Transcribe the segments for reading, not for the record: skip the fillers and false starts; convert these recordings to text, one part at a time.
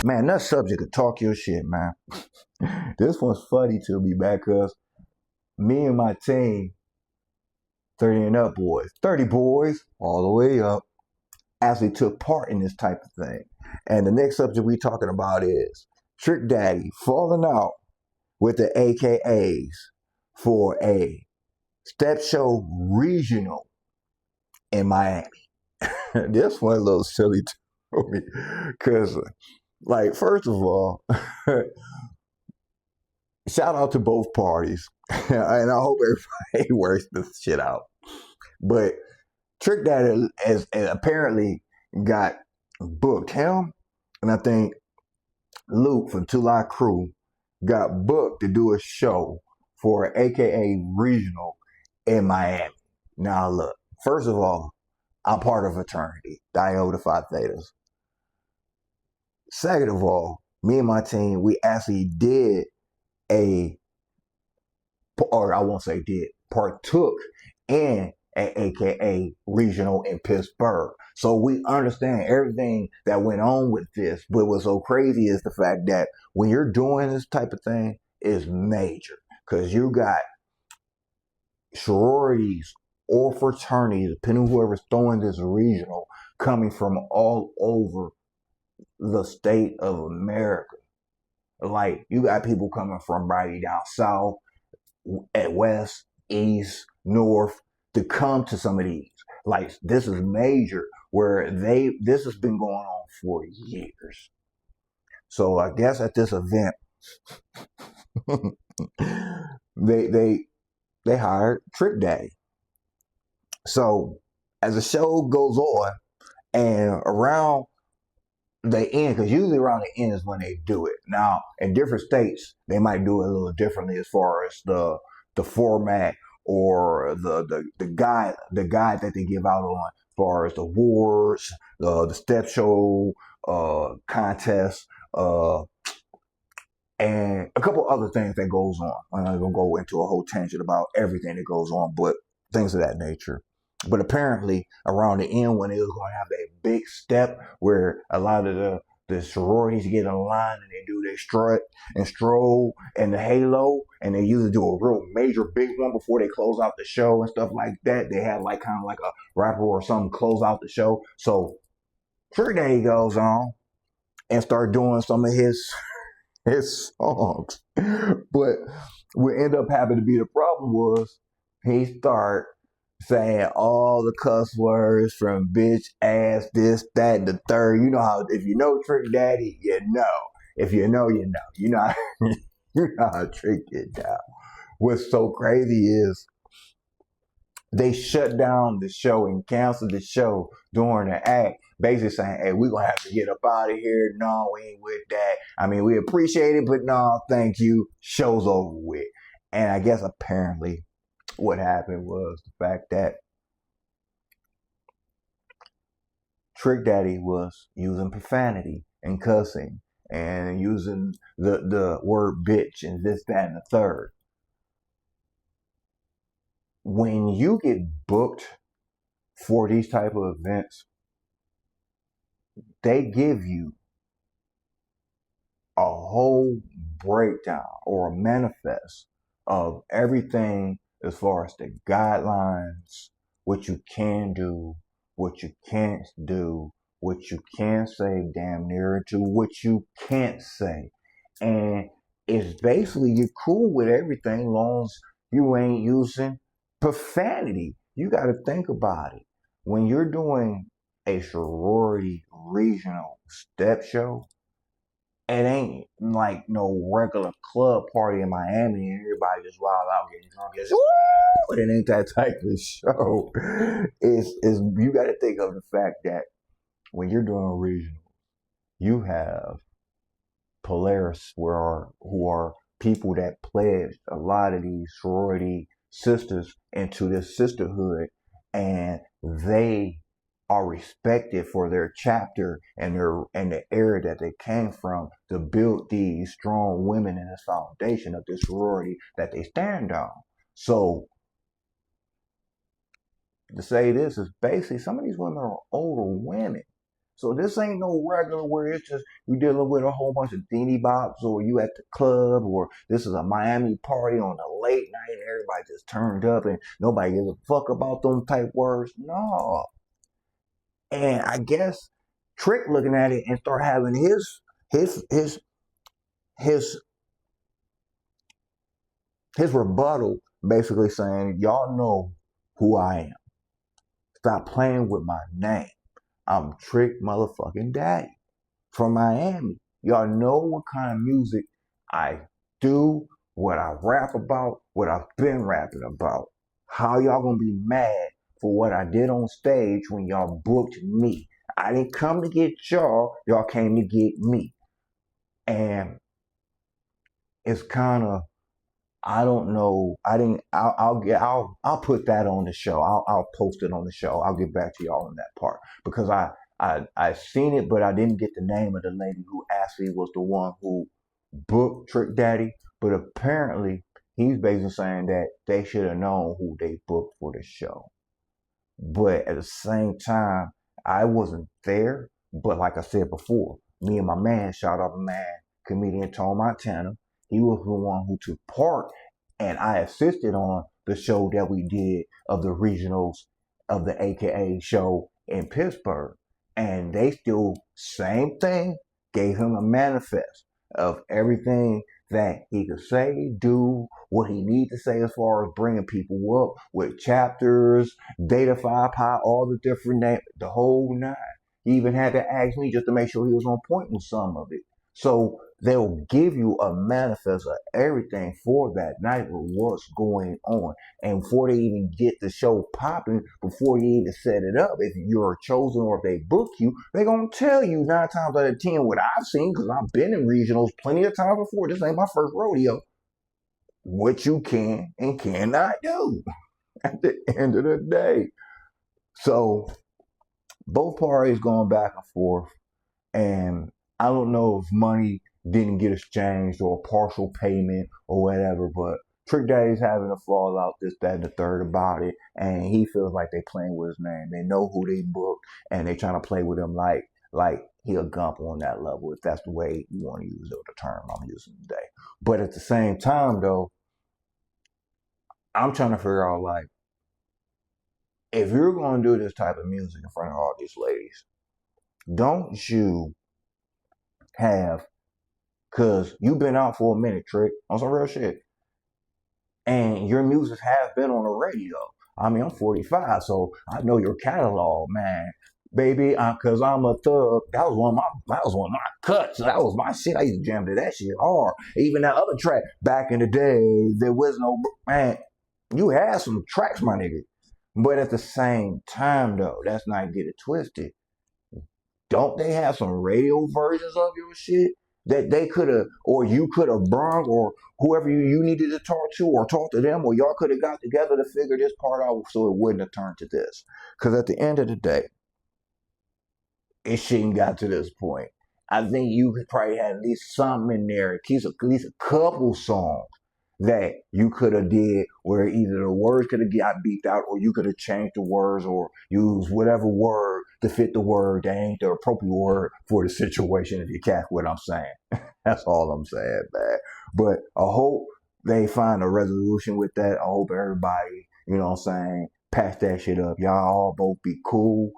Man, that subject could talk your shit, man. This one's funny to me, man, because me and my team, 30 and up boys, 30 boys, all the way up, actually took part in this type of thing. And the next subject we talking about is Trick Daddy falling out with the AKAs for a step show regional in Miami. This one a little silly to me because, like, first of all, shout out to both parties, and I hope everybody works this shit out. But Trick Daddy has apparently got booked. Him and I think Luke from Two Live Crew got booked to do a show for an AKA regional in Miami. Now look, first of all, I'm part of a fraternity, Di Iota Phi Thetas. Second of all, me and my team, we actually did or I won't say did, partook in an AKA regional in Pittsburgh. So we understand everything that went on with this. But what's so crazy is the fact that when you're doing this type of thing, it's major. Because you got sororities or fraternities, depending on whoever's throwing this regional, coming from all over the state of America. Like, you got people coming from right down south, at west, east, north, to come to some of these. Like, this is major, where this has been going on for years. So I guess at this event, they hired Trick Daddy. So as the show goes on, and around the end, because usually around the end is when they do it. Now, in different states, they might do it a little differently as far as the format or the guide that they give out on as far as the awards, the step show contest, and a couple other things that goes on. I'm not gonna go into a whole tangent about everything that goes on, but things of that nature. But apparently, around the end, when it was going to have that big step where a lot of the sororities get in line and they do their strut and stroll and the halo, and they usually do a real major big one before they close out the show and stuff like that. They have like kind of like a rapper or something close out the show. So Trick Daddy goes on and start doing some of his songs. But what ended up happening to be the problem was he start saying all the cuss words from bitch, ass, this, that, and the third. You know how, if you know Trick Daddy, you know. If you know, you know. You know how, you know how Trick get down. What's so crazy is they shut down the show and canceled the show during the act, basically saying, hey, we're going to have to get up out of here. No, we ain't with that. I mean, we appreciate it, but no, thank you. Show's over with. And I guess apparently what happened was the fact that Trick Daddy was using profanity and cussing and using the word bitch and this, that, and the third. When you get booked for these type of events, they give you a whole breakdown or a manifest of everything as far as the guidelines, what you can do, what you can't do, what you can say damn near to what you can't say. And it's basically you're cool with everything long as you ain't using profanity. You got to think about it. When you're doing a sorority regional step show, it ain't like no regular club party in Miami and everybody just wild out getting drunk. It ain't that type of show. It's you got to think of the fact that when you're doing a regional, you have Polaris who are people that pledged a lot of these sorority sisters into this sisterhood, and they are respected for their chapter and the area that they came from to build these strong women in this foundation of this sorority that they stand on. So to say this is basically some of these women are older women. So this ain't no regular where it's just you dealing with a whole bunch of teeny bops, or you at the club, or this is a Miami party on a late night and everybody just turned up and nobody gives a fuck about them type words. No. And I guess Trick looking at it and start having his his his his rebuttal, basically saying, y'all know who I am. Stop playing with my name. I'm Trick motherfucking Daddy from Miami. Y'all know what kind of music I do, what I rap about, what I've been rapping about. How y'all gonna be mad for what I did on stage when y'all booked me? I didn't come to get y'all, y'all came to get me. And it's kind of, I don't know. I didn't. I'll put that on the show. I'll post it on the show. I'll get back to y'all on that part because I seen it, but I didn't get the name of the lady who actually was the one who booked Trick Daddy. But apparently, he's basically saying that they should have known who they booked for the show. But at the same time, I wasn't there. But like I said before, me and my man, shout out my man, comedian Tone Montana, he was the one who took part, and I assisted on the show that we did of the regionals of the AKA show in Pittsburgh. And they still, same thing, gave him a manifest of everything that he could say, do, what he need to say as far as bringing people up with chapters, Data 5 Pi, all the different names, the whole nine. He even had to ask me just to make sure he was on point with some of it. So they'll give you a manifest of everything for that night with what's going on. And before they even get the show popping, before you even set it up, if you're chosen or if they book you, they're going to tell you 9 times out of 10 what I've seen, because I've been in regionals plenty of times before. This ain't my first rodeo. What you can and cannot do at the end of the day. So both parties going back and forth, and I don't know if money didn't get exchanged or a partial payment or whatever, but Trick Daddy's having a fallout, this, that, and the third about it, and he feels like they playing with his name. They know who they booked, and they trying to play with him like he a gump on that level, if that's the way you want to use the term I'm using today. But at the same time, though, I'm trying to figure out, like, if you're going to do this type of music in front of all these ladies, don't you have, because you've been out for a minute, Trick, on some real shit, and your music has been on the radio. I mean, I'm 45, so I know your catalog, man. Baby, because I'm a thug. That was one of my cuts. That was my shit. I used to jam to that shit hard. Even that other track back in the day, there was no, man. You had some tracks, my nigga. But at the same time, though, that's not get it twisted. Don't they have some radio versions of your shit that they could have, or you could have brung, or whoever you needed to talk to, or talk to them, or y'all could have got together to figure this part out so it wouldn't have turned to this? Because at the end of the day, it shouldn't got to this point. I think you could probably have at least something in there, at least a couple songs that you could have did where either the words could have got beeped out, or you could have changed the words or used whatever word to fit the word that ain't the appropriate word for the situation, if you catch what I'm saying. That's all I'm saying, man. But I hope they find a resolution with that. I hope everybody, you know what I'm saying, patch that shit up. Y'all all both be cool.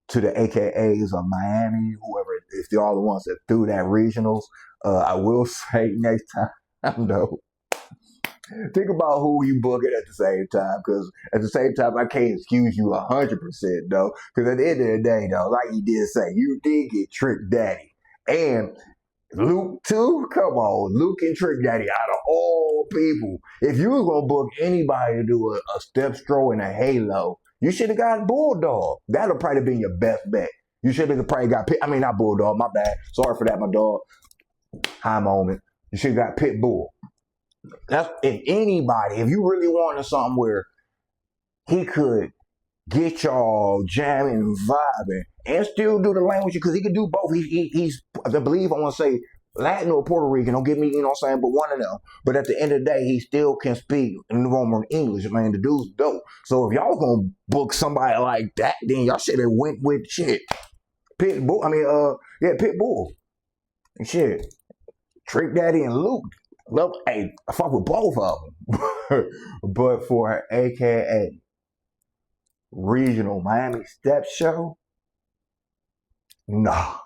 To the AKAs of Miami, whoever, if y'all the ones that threw that regionals, I will say next time, though, think about who you booking at the same time, because at the same time, I can't excuse you 100%, though, because at the end of the day, though, like you did say, you did get Trick Daddy. And Luke, too? Come on, Luke and Trick Daddy, out of all people, if you was going to book anybody to do a step stroll and a halo, you should have got Bulldog. That would probably been your best bet. You should have probably got not Bulldog, my bad. Sorry for that, my dog. High moment. You should have got Pitbull. That's, if anybody, if you really wanted something where he could get y'all jamming and vibing and still do the language, because he could do both. He's, I believe, I want to say Latin or Puerto Rican, don't get me, you know what I'm saying, but one of them. But at the end of the day, he still can speak normal English, man. The dude's dope. So if y'all gonna book somebody like that, then y'all should have went with shit. Pitbull, Pitbull. And shit. Trick Daddy and Luke. Well, hey, I fuck with both of them. But for AKA regional Miami Step Show, no.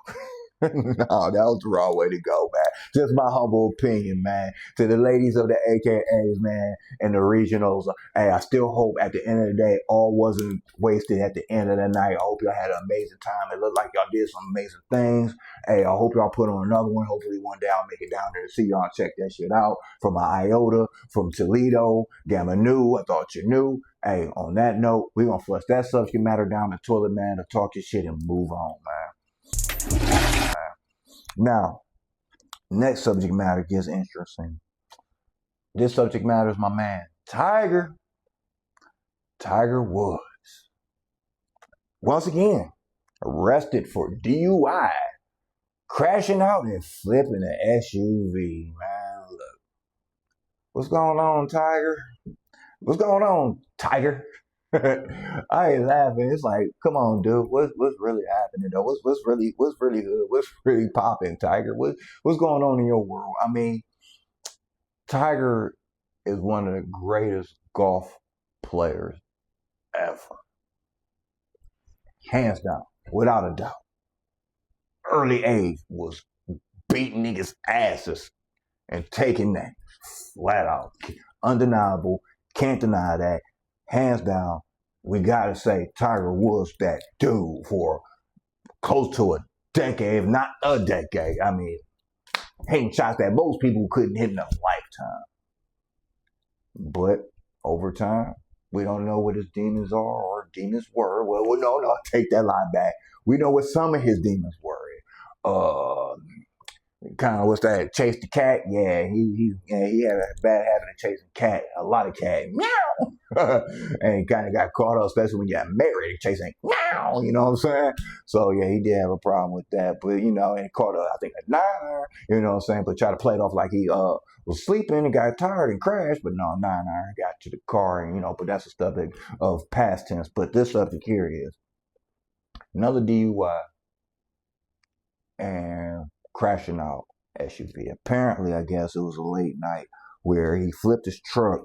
No, that was the wrong way to go, man. Just my humble opinion, man. To the ladies of the AKAs, man, and the regionals, hey, I still hope at the end of the day, all wasn't wasted at the end of the night. I hope y'all had an amazing time. It looked like y'all did some amazing things. Hey, I hope y'all put on another one. Hopefully one day I'll make it down there to see y'all and check that shit out. From my Iota, from Toledo, Gamma Nu, I thought you knew. Hey, on that note, we're going to flush that subject matter down the toilet, man, to talk your shit and move on, man. Now, next subject matter gets interesting. This subject matter is my man, Tiger Woods. Once again, arrested for DUI, crashing out and flipping an SUV. Man, look. What's going on, Tiger? What's going on, Tiger? I ain't laughing. It's like, come on, dude. What's really happening though? What's really good? What's really popping, Tiger? What's going on in your world? I mean, Tiger is one of the greatest golf players ever, hands down, without a doubt. Early age was beating niggas' asses and taking that flat out, undeniable. Can't deny that. Hands down, we gotta say Tiger was that dude for close to a decade, if not a decade. I mean, hitting shots that most people couldn't hit in a lifetime. But over time, we don't know what his demons are or demons were. Well, no, take that line back. We know what some of his demons were. Kind of what's that? Chase the cat. Yeah, he had a bad habit of chasing cat, a lot of cat. Meow. And he kind of got caught up, especially when you got married, chasing meow. You know what I'm saying? So yeah, he did have a problem with that, but you know, and he caught I think a 9-iron. You know what I'm saying? But try to play it off like he was sleeping and got tired and crashed, but no, 9-iron got to the car, and you know, but that's the stuff of past tense. But this subject here is another DUI and crashing out SUV. Apparently, I guess it was a late night where he flipped his truck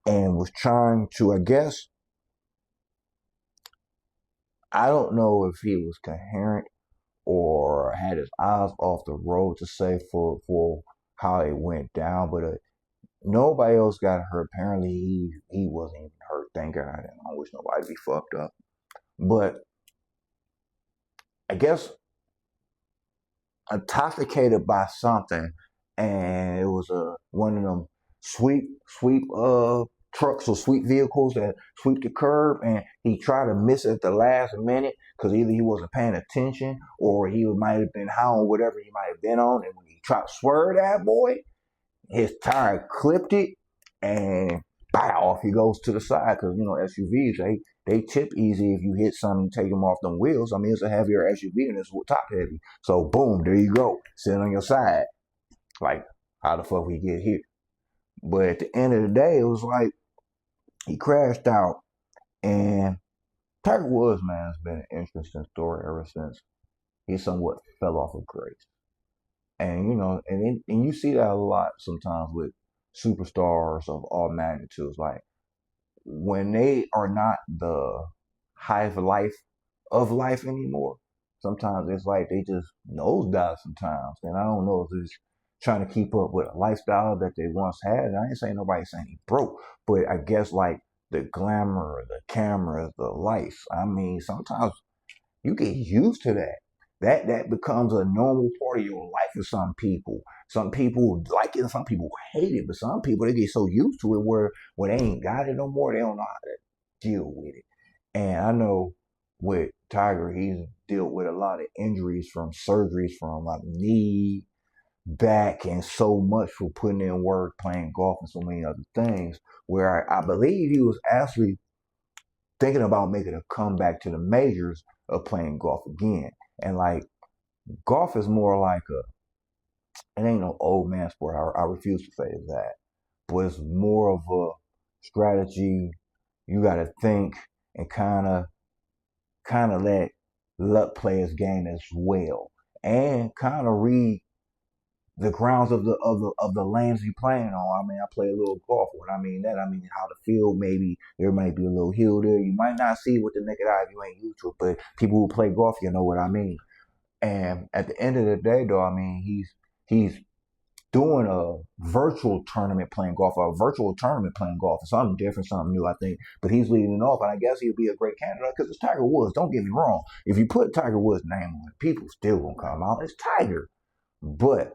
and was trying to, I guess, I don't know if he was coherent or had his eyes off the road to say for how it went down, but nobody else got hurt. Apparently, he wasn't even hurt. Thank God. I wish nobody be fucked up. But I guess intoxicated by something, and it was one of them sweep trucks or sweep vehicles that sweep the curb, and he tried to miss at the last minute because either he wasn't paying attention or he might have been high on whatever he might have been on, and when he tried to swerve that boy, his tire clipped it, and bow, off he goes to the side. Because you know SUVs, they tip easy if you hit something, take them off them wheels. I mean, it's a heavier SUV and it's top heavy. So boom, there you go, sitting on your side. Like, how the fuck we get here? But at the end of the day, it was like he crashed out, and Tiger Woods, man, has been an interesting story ever since he somewhat fell off of grace. And you know, and you see that a lot sometimes with superstars of all magnitudes. Like when they are not the high of life anymore, sometimes it's like they just nosedive sometimes. And I don't know if it's trying to keep up with a lifestyle that they once had. And I ain't saying nobody's saying he broke, but I guess like the glamour, the cameras, the lights. I mean, sometimes you get used to that. That becomes a normal part of your life for some people. Some people like it, some people hate it, but some people they get so used to it where when they ain't got it no more, they don't know how to deal with it. And I know with Tiger, he's dealt with a lot of injuries from surgeries from like knee, back, and so much for putting in work, playing golf, and so many other things. Where I believe he was actually thinking about making a comeback to the majors of playing golf again. And like golf is more like it ain't no old man sport. I refuse to say that, but it's more of a strategy. You got to think and kind of let luck play his game as well, and kind of read the grounds of the lanes you playing on. I mean, I play a little golf. What I mean that, I mean how the field, maybe there might be a little hill there. You might not see it with the naked eye if you ain't used to it, but people who play golf, you know what I mean. And at the end of the day, though, I mean he's doing a virtual tournament playing golf, or a virtual tournament playing golf. It's something different, something new, I think. But he's leading it off, and I guess he'll be a great candidate because it's Tiger Woods. Don't get me wrong. If you put Tiger Woods' name on it, people still gonna come out. It's Tiger. But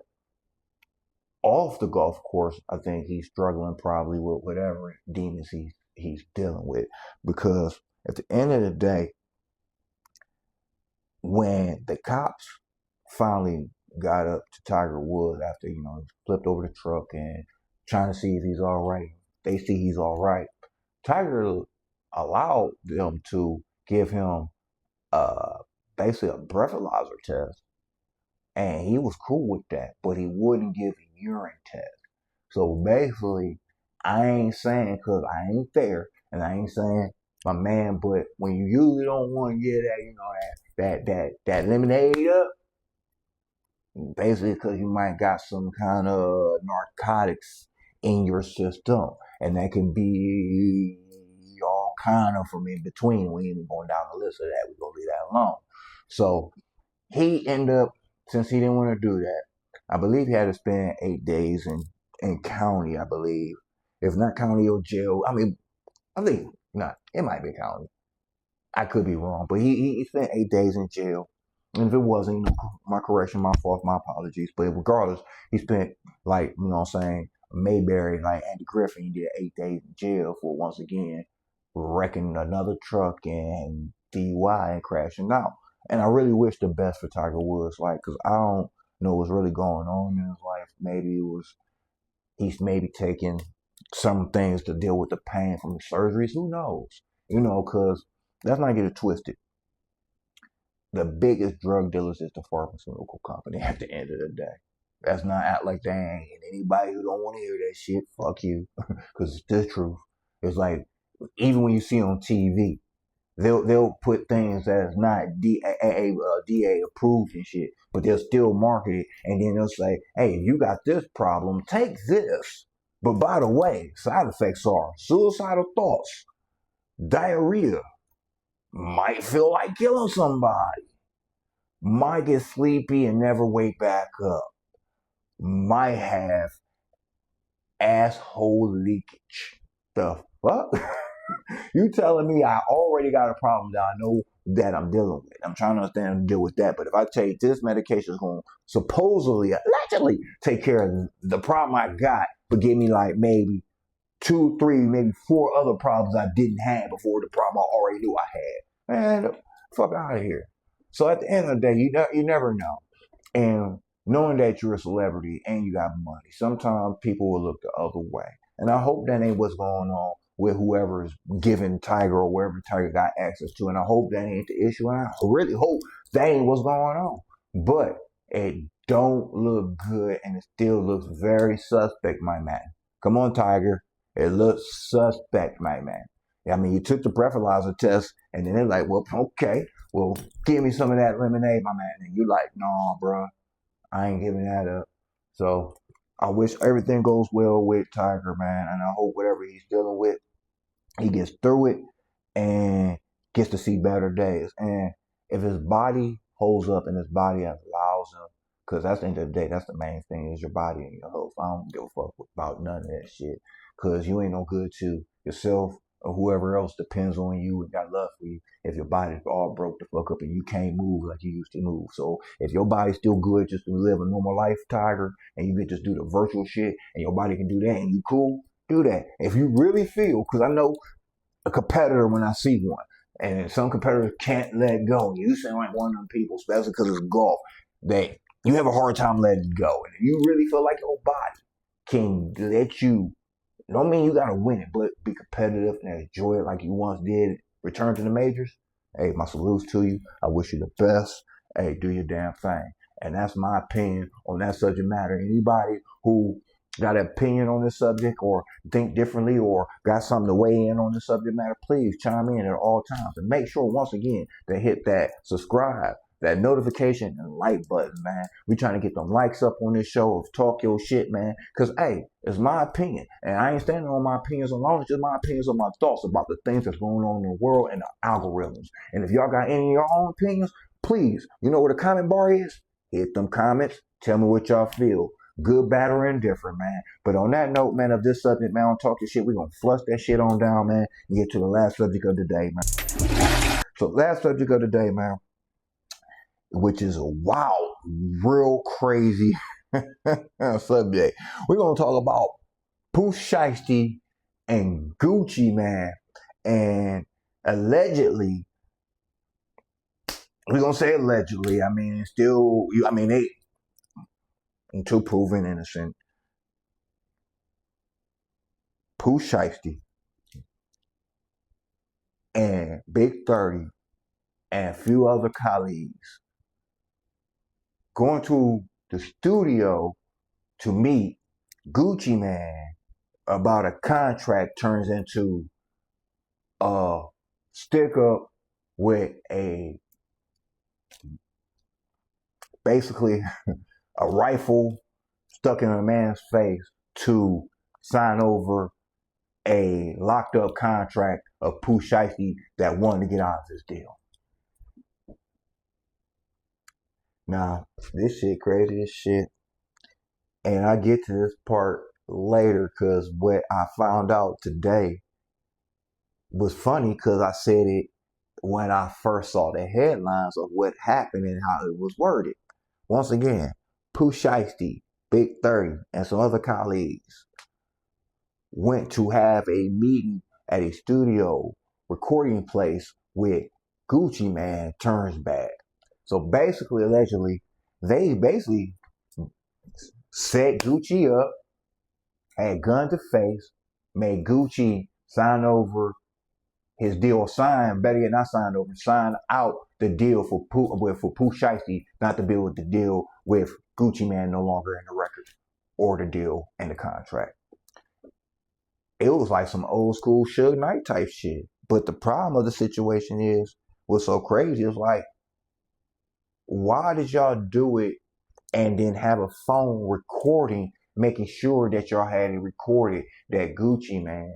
off the golf course, I think he's struggling probably with whatever demons he's dealing with. Because at the end of the day, when the cops finally got up to Tiger Woods after, flipped over the truck and trying to see if he's all right, they see he's all right. Tiger allowed them to give him basically a breathalyzer test, and he was cool with that, but he wouldn't give a urine test. So basically, I ain't saying, because I ain't there, and I ain't saying my man, but when you usually don't want to get that lemonade up, basically because you might got some kind of narcotics in your system, and that can be all kind of from in between. We ain't even going down the list of that. We're gonna leave that alone. So he ended up, since he didn't want to do that, I believe he had to spend 8 days in county, I believe. If not county or jail. I mean, I think not. It might be county. I could be wrong, but he spent 8 days in jail. And if it wasn't, my correction, my fault, my apologies. But regardless, he spent, like, what I'm saying, Mayberry, like Andy Griffin, he did 8 days in jail for, once again, wrecking another truck and DUI and crashing out. And I really wish the best for Tiger Woods, like, because I don't know what's really going on in his life. Maybe he's maybe taking some things to deal with the pain from the surgeries. Who knows? Because let's not get it twisted. The biggest drug dealers is the pharmaceutical company at the end of the day. Let's not act like they ain't. And anybody who don't want to hear that shit, fuck you. Because it's the truth. It's like, even when you see on TV, they'll put things that's not DA approved and shit, but they'll still market it, and then they'll say, hey, if you got this problem, take this. But by the way, side effects are suicidal thoughts, diarrhea, might feel like killing somebody, might get sleepy and never wake back up, might have asshole leakage. The fuck? You telling me I already got a problem that I know that I'm dealing with. I'm trying to understand and deal with that. But if I take this medication, it's going to supposedly, allegedly take care of the problem I got, but give me like maybe 2, 3, maybe 4 other problems I didn't have before the problem I already knew I had. Man, fuck out of here. So at the end of the day, you never know. And knowing that you're a celebrity and you got money, sometimes people will look the other way. And I hope that ain't what's going on with whoever is giving Tiger or wherever Tiger got access to. And I hope that ain't the issue. And I really hope that ain't what's going on. But it don't look good, and it still looks very suspect, my man. Come on, Tiger. It looks suspect, my man. I mean, you took the breathalyzer test, and then they're like, well, okay, well, give me some of that lemonade, my man. And you like, nah, bro, I ain't giving that up. So I wish everything goes well with Tiger, man, and I hope whatever he's dealing with, he gets through it and gets to see better days. And if his body holds up and his body allows him, because that's the end of the day, that's the main thing, is your body and your health. I don't give a fuck about none of that shit, because you ain't no good to yourself or whoever else depends on you and got love for you if your body's all broke the fuck up and you can't move like you used to move. So if your body's still good just to live a normal life, Tiger, and you can just do the virtual shit and your body can do that and you cool, do that. If you really feel, because I know a competitor when I see one, and some competitors can't let go. You seem like one of them people, especially because it's golf, that you have a hard time letting go. And if you really feel like your body can let you, don't mean you gotta win it, but be competitive and enjoy it like you once did, return to the majors. Hey, my salutes to you. I wish you the best. Hey, do your damn thing. And that's my opinion on that subject matter. Anybody who got an opinion on this subject or think differently or got something to weigh in on the subject matter, please chime in at all times. And make sure, once again, to hit that subscribe, that notification, and like button, man. We trying to get them likes up on this show of Talk Your Shit, man. Because, hey, it's my opinion. And I ain't standing on my opinions alone. It's just my opinions and my thoughts about the things that's going on in the world and the algorithms. And if y'all got any of your own opinions, please, you know where the comment bar is? Hit them comments. Tell me what y'all feel. Good, bad, or indifferent, man. But on that note, man, of this subject, man, on Talk Your Shit, we're going to flush that shit on down, man, and get to the last subject of the day, man. So, last subject of the day, man, which is a wild, real crazy subject. We're going to talk about Pooh Shiesty and Gucci, man. And allegedly, we're going to say allegedly, I mean, still, they, until proven innocent, Pooh Shiesty and Big 30 and a few other colleagues going to the studio to meet Gucci Man about a contract turns into a stick up with basically a rifle stuck in a man's face to sign over a locked up contract of Pooh Shiesty that wanted to get out of this deal. Now, this shit crazy as shit. And I get to this part later because what I found out today was funny because I said it when I first saw the headlines of what happened and how it was worded. Once again, Pooh Shiesty, Big 30, and some other colleagues went to have a meeting at a studio recording place with Gucci Man turns bad. So basically, allegedly, they basically set Gucci up, had gun to face, made Gucci sign over his deal, better yet not signed over, sign out the deal for Pooh Shiesty, not to deal with the deal with Gucci Man no longer in the record or the deal and the contract. It was like some old school Suge Knight type shit. But the problem of the situation is, what's so crazy is like, why did y'all do it and then have a phone recording, making sure that y'all had it recorded that Gucci Man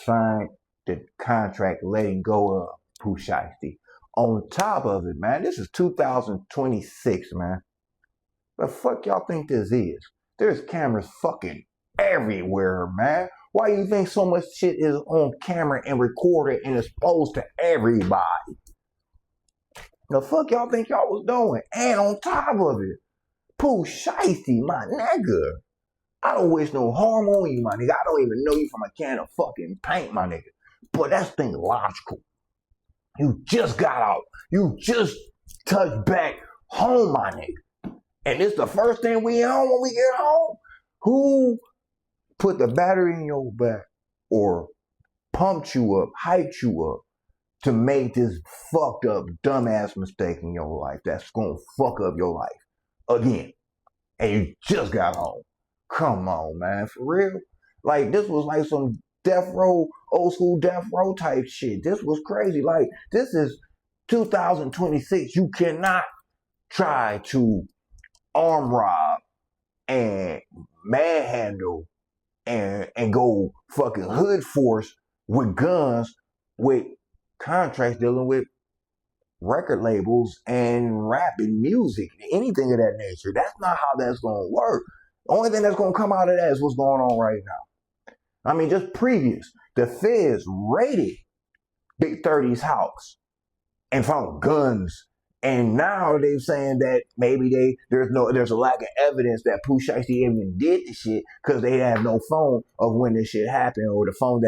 signed the contract letting go of Pooh Shiesty? On top of it, man, this is 2026, man. The fuck y'all think this is? There's cameras fucking everywhere, man. Why do you think so much shit is on camera and recorded and exposed to everybody? The fuck y'all think y'all was doing? And on top of it, Pooh Shiesty, my nigga. I don't wish no harm on you, my nigga. I don't even know you from a can of fucking paint, my nigga. But that's thing logical. You just got out. You just touched back home, my nigga. And it's the first thing we on when we get home. Who put the battery in your back or pumped you up, hyped you up to make this fucked up, dumbass mistake in your life that's gonna fuck up your life again? And you just got home. Come on, man, for real? Like, this was like some death row, old school death row type shit. This was crazy. Like, this is 2026. You cannot try to arm rob and manhandle and go fucking hood force with guns with contracts dealing with record labels and rap and music, anything of that nature. That's not how that's going to work. The only thing that's going to come out of that is what's going on right now. I mean, just previous, the feds raided Big 30's house and found guns. And now they're saying that maybe there's a lack of evidence that Pooh Shiesty even did the shit because they have no phone of when this shit happened, or the phone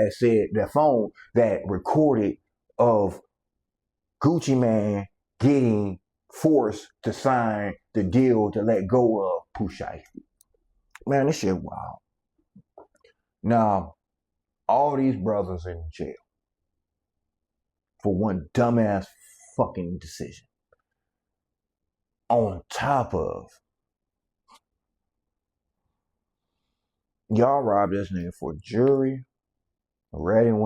that recorded of Gucci Man getting forced to sign the deal to let go of Pooh Shiesty. Man, this shit wild. Now, all these brothers in jail for one dumbass fucking decision. On top of, y'all robbed this nigga for jewelry, wedding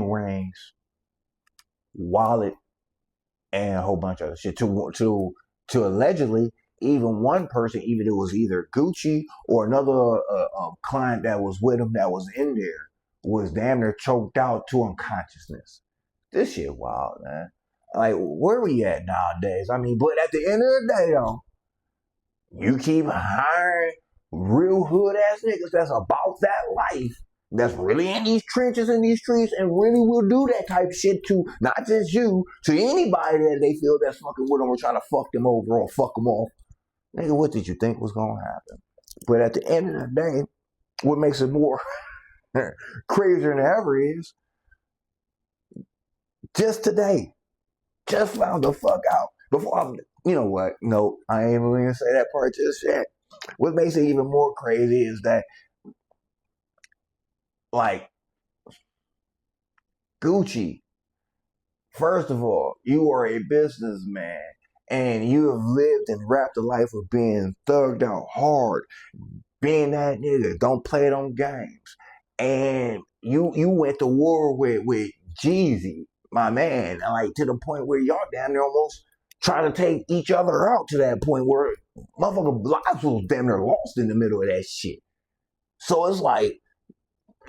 rings, wallet, and a whole bunch of other shit. To allegedly, even one person, even it was either Gucci or another client that was with him that was in there, was damn near choked out to unconsciousness. This shit wild, man. Like, where we at nowadays? I mean, but at the end of the day, though, you keep hiring real hood ass niggas that's about that life, that's really in these trenches, in these streets, and really will do that type of shit to not just you, to anybody that they feel that's fucking with them or trying to fuck them over or fuck them off. Nigga, what did you think was gonna happen? But at the end of the day, what makes it more crazier than ever is just today, just found the fuck out. Before I'm, you know what? No, I ain't even gonna say that part just yet. What makes it even more crazy is that, like, Gucci, first of all, you are a businessman and you have lived and rapped a life of being thugged out hard, being that nigga, don't play them games. And you went to war with Jeezy, my man, like to the point where y'all down there almost trying to take each other out to that point where motherfucker lives was damn near lost in the middle of that shit. So it's like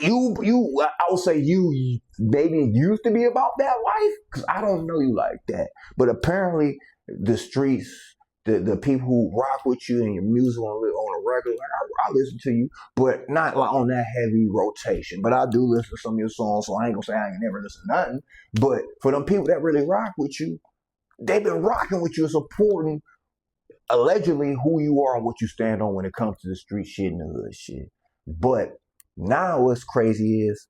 I would say you maybe used to be about that life because I don't know you like that, but apparently the streets, the people who rock with you and your music on a regular, like I listen to you, but not like on that heavy rotation. But I do listen to some of your songs, so I ain't gonna say I ain't never listen to nothing. But for them people that really rock with you, they've been rocking with you, supporting allegedly who you are and what you stand on when it comes to the street shit and the hood shit. But now what's crazy is,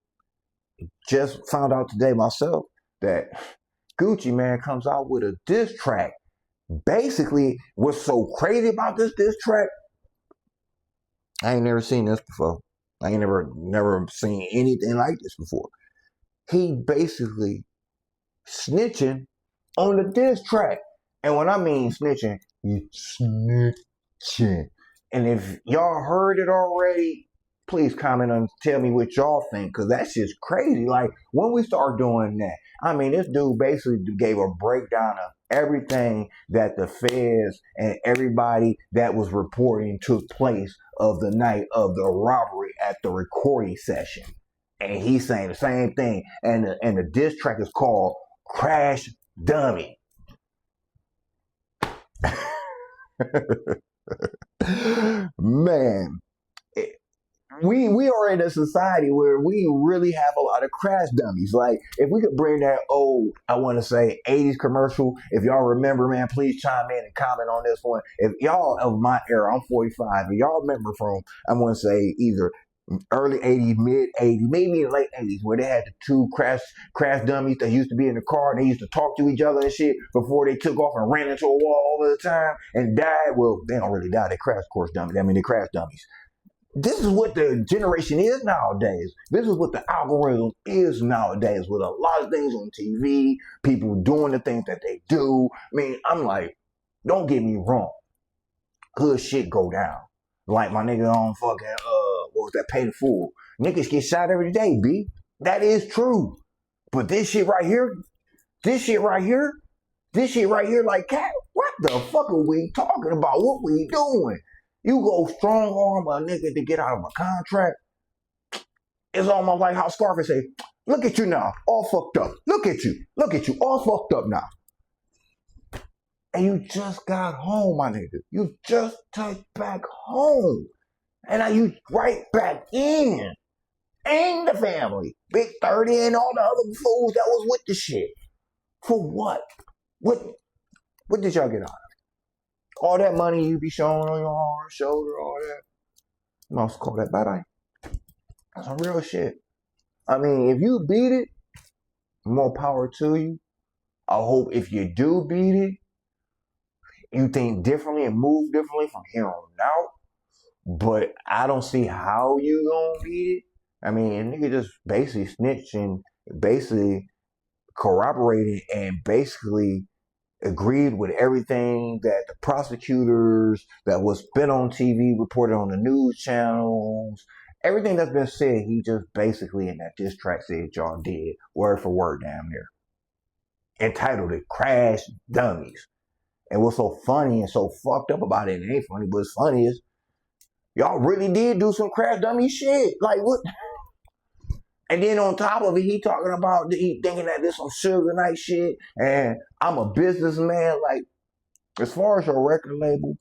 just found out today myself that Gucci Man comes out with a diss track. Basically, what's so crazy about this diss track, I ain't never seen this before. I ain't never seen anything like this before. He basically snitching on the diss track. And when I mean snitching, you snitching. And if y'all heard it already, please comment and tell me what y'all think, because that's just crazy. Like, when we start doing that, I mean, this dude basically gave a breakdown of everything that the feds and everybody that was reporting took place of the night of the robbery at the recording session. And he's saying the same thing. And the diss track is called Crash Dummy. Man, we are in a society where we really have a lot of crash dummies. Like, if we could bring that old, I want to say 80s commercial, if y'all remember, man, please chime in and comment on this one. If y'all of my era, I'm 45, if y'all remember from, I want to say either early 80s, mid 80s, maybe late 80s, where they had the two crash dummies that used to be in the car and they used to talk to each other and shit before they took off and ran into a wall all the time and died. Well, they don't really die, they crash course dummies. I mean, they crash dummies. This is what the generation is nowadays. This is what the algorithm is nowadays, with a lot of things on TV, people doing the things that they do. I mean, I'm like, don't get me wrong, good shit go down. Like my nigga on fucking what was that, Pay the Fool? Niggas get shot every day, B. That is true. But this shit right here, like, cat, what the fuck are we talking about? What we doing? You go strong arm a nigga to get out of a contract. It's almost like how Scarface say, look at you now, all fucked up. Look at you, all fucked up now. And you just got home, my nigga. You just touched back home. And now you right back in. And the family. Big 30 and all the other fools that was with the shit. For what? What did y'all get out of it? All that money you be showing on your arm, shoulder, all that. You must call that bye-bye. That's some real shit. I mean, if you beat it, more power to you. I hope if you do beat it, you think differently and move differently from here on out. But I don't see how you gonna beat it. I mean, nigga just basically snitching, basically corroborating, and basically agreed with everything that the prosecutors, that was been on TV, reported on the news channels, everything that's been said. He just basically in that diss track said y'all did word for word, damn near, entitled it "Crash Dummies." And what's so funny and so fucked up about it, and it ain't funny, but it's funny, is y'all really did do some crash dummy shit. Like what? And then on top of it, he talking about he thinking that this some Suge Knight shit, and I'm a businessman. Like, as far as your record label,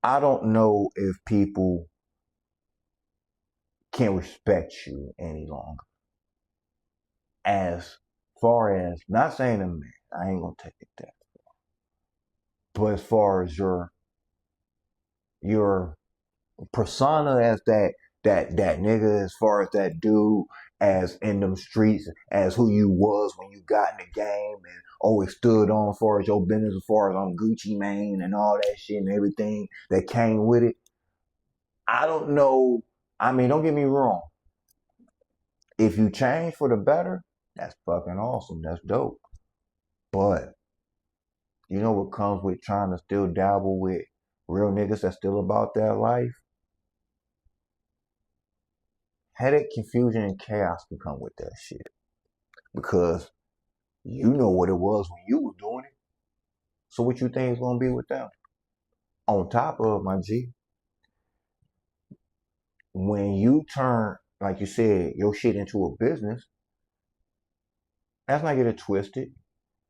I don't know if people can respect you any longer. As far as, not saying a man, I ain't gonna take it that far, but as far as your persona as that nigga, as far as that dude, as in them streets, as who you was when you got in the game and always stood on as far as your business, as far as on Gucci Mane and all that shit and everything that came with it. I don't know. I mean, don't get me wrong. If you change for the better, that's fucking awesome. That's dope. But you know what comes with trying to still dabble with real niggas that's still about that life? Headache, confusion, and chaos can come with that shit. Because you know what it was when you were doing it. So what you think is gonna be with them? On top of, my G, when you turn, like you said, your shit into a business, let's not get it twisted.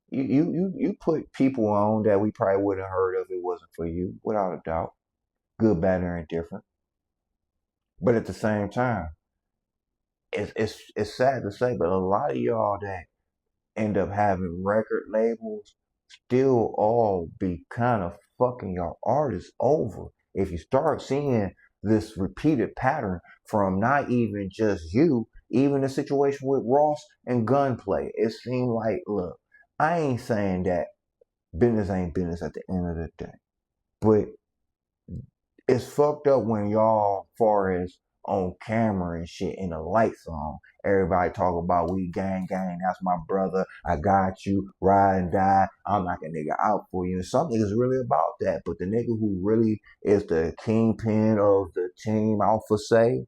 You put people on that we probably wouldn't have heard of if it wasn't for you, without a doubt. Good, bad, or indifferent. But at the same time, it's sad to say, but a lot of y'all that end up having record labels still all be kind of fucking your artists over. If you start seeing this repeated pattern from not even just you, even the situation with Ross and Gunplay, it seemed like, look, I ain't saying that business ain't business at the end of the day, but it's fucked up when y'all, far as on camera and shit, and the lights on, everybody talk about we gang, that's my brother, I got you, ride and die, I'm like a nigga out for you. And some niggas really about that, but the nigga who really is the kingpin of the team, Alpha Say,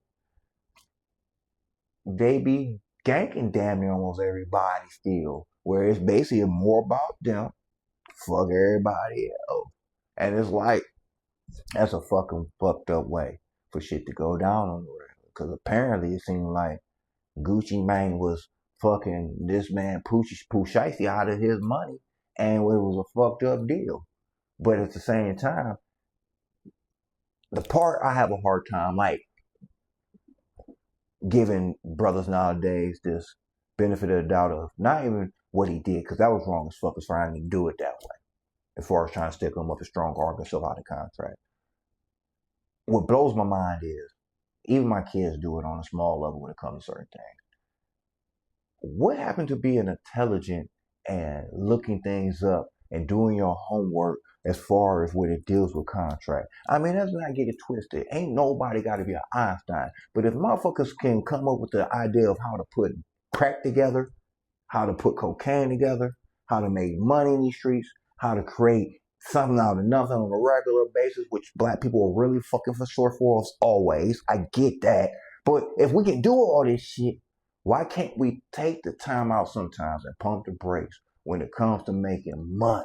they be ganking damn near almost everybody still, where it's basically more about them, fuck everybody else. And it's like, that's a fucking fucked up way for shit to go down on the regular. Because apparently it seemed like Gucci Mane was fucking this man Pooh Shiesty out of his money, and it was a fucked up deal. But at the same time, the part I have a hard time, like, giving brothers nowadays this benefit of the doubt of not even what he did, because that was wrong as fuck as trying to do it that way, as far as trying to stick him up a strong arm and out of contract. What blows my mind is, even my kids do it on a small level when it comes to certain things. What happened to being intelligent and looking things up and doing your homework as far as what it deals with contract? I mean, let's not get it twisted. Ain't nobody got to be an Einstein. But if motherfuckers can come up with the idea of how to put crack together, how to put cocaine together, how to make money in these streets, how to create something out of nothing on a regular basis, which black people are really fucking for short for us always. I get that. But if we can do all this shit, why can't we take the time out sometimes and pump the brakes when it comes to making money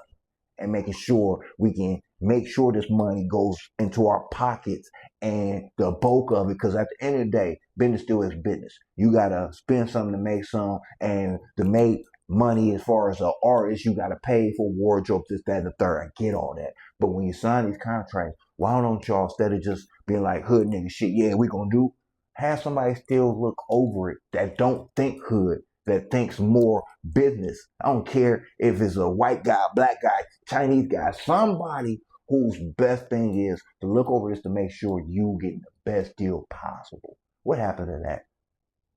and making sure we can make sure this money goes into our pockets and the bulk of it? Because at the end of the day, business still is business. You got to spend something to make some, and to make money as far as an artist, you got to pay for wardrobe, this, that, and the third. I get all that. But when you sign these contracts, why don't y'all, instead of just being like hood nigga shit, yeah, we gonna do, have somebody still look over it that don't think hood, that thinks more business. I don't care if it's a white guy, black guy, Chinese guy, somebody whose best thing is to look over this to make sure you get the best deal possible. What happened to that?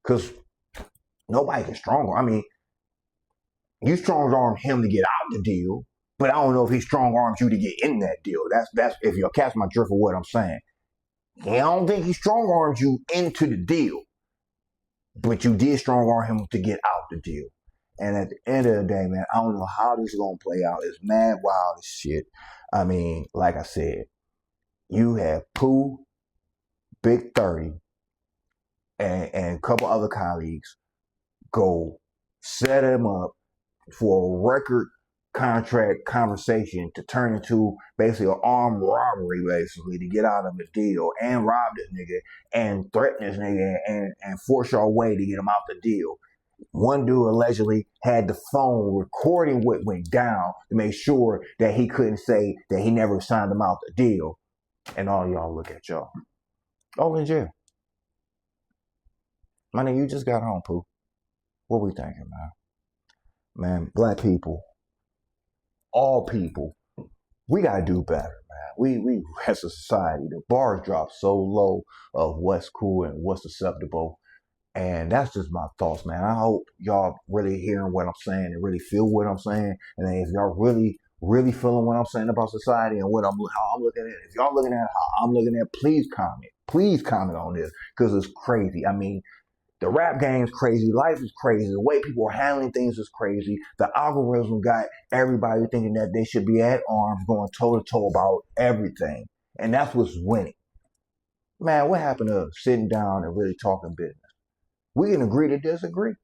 Because nobody can strong arm. I mean, you strong arm him to get out the deal, but I don't know if he strong arms you to get in that deal. That's if you'll catch my drift of what I'm saying. I don't think he strong armed you into the deal, but you did strong arm him to get out the deal. And at the end of the day, man, I don't know how this is gonna play out. It's mad wild as shit. I mean, like I said, you have Pooh, Big 30, and a couple other colleagues go set him up for a record contract conversation to turn into basically an armed robbery, basically, to get out of the deal and rob this nigga and threaten this nigga and force your way to get him out the deal. One dude allegedly had the phone recording what went down to make sure that he couldn't say that he never signed him out the deal. And all y'all look at y'all. All in jail. My nigga, you just got home, Pooh. What we thinking, man? Man, black people, all people, we gotta do better, man. We as a society, the bars drop so low of what's cool and what's acceptable. And that's just my thoughts, man. I hope y'all really hearing what I'm saying and really feel what I'm saying. And if y'all really feeling what I'm saying about society and how I'm looking at it, if y'all looking at how I'm looking at it, please comment. Please comment on this, because it's crazy. I mean, the rap game's crazy. Life is crazy. The way people are handling things is crazy. The algorithm got everybody thinking that they should be at arms, going toe to toe about everything. And that's what's winning. Man, what happened to sitting down and really talking business? We can agree to disagree.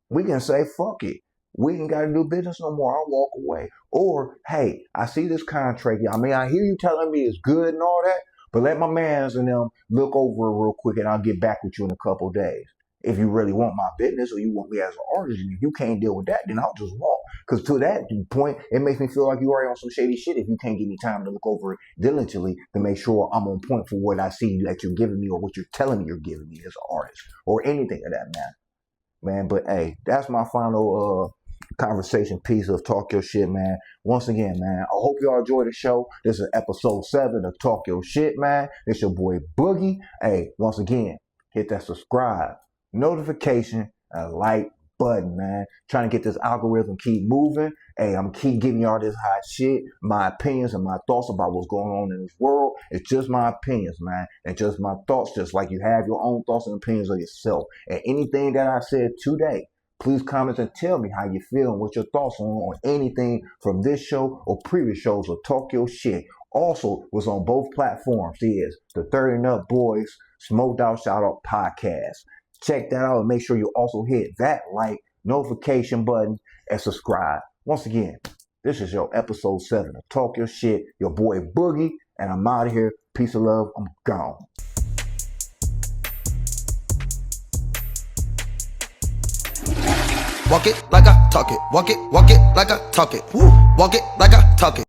We can say, fuck it. We ain't got to do business no more. I'll walk away. Or, hey, I see this contract. I mean, I hear you telling me it's good and all that, but let my mans and them look over it real quick and I'll get back with you in a couple of days. If you really want my business or you want me as an artist, and if you can't deal with that, then I'll just walk. Because to that point, it makes me feel like you already on some shady shit if you can't give me time to look over it diligently to make sure I'm on point for what I see that you're giving me or what you're telling me you're giving me as an artist or anything of that matter. Man, but hey, that's my final conversation piece of Talk Your Shit, man. Once again, man, I hope y'all enjoy the show. This is episode 7 of Talk Your Shit, man. It's your boy Boogie. Hey, once again, hit that subscribe, notification, and like button, man. Trying to get this algorithm keep moving. Hey, I'm keep giving y'all this hot shit, my opinions and my thoughts about what's going on in this world. It's just my opinions, man, and just my thoughts, just like you have your own thoughts and opinions of yourself. And anything that I said today, please comment and tell me how you feel and what your thoughts on anything from this show or previous shows of Talk Your Shit. Also was on both platforms. Is the 30 and Up Boys Smoked Out Shout Out Podcast. Check that out and make sure you also hit that like, notification button, and subscribe. Once again, this is your episode 7 of Talk Your Shit. Your boy Boogie, and I'm out of here. Peace and love. I'm gone. Walk it like I talk it. Walk it like I talk it. Woo. Walk it like I talk it.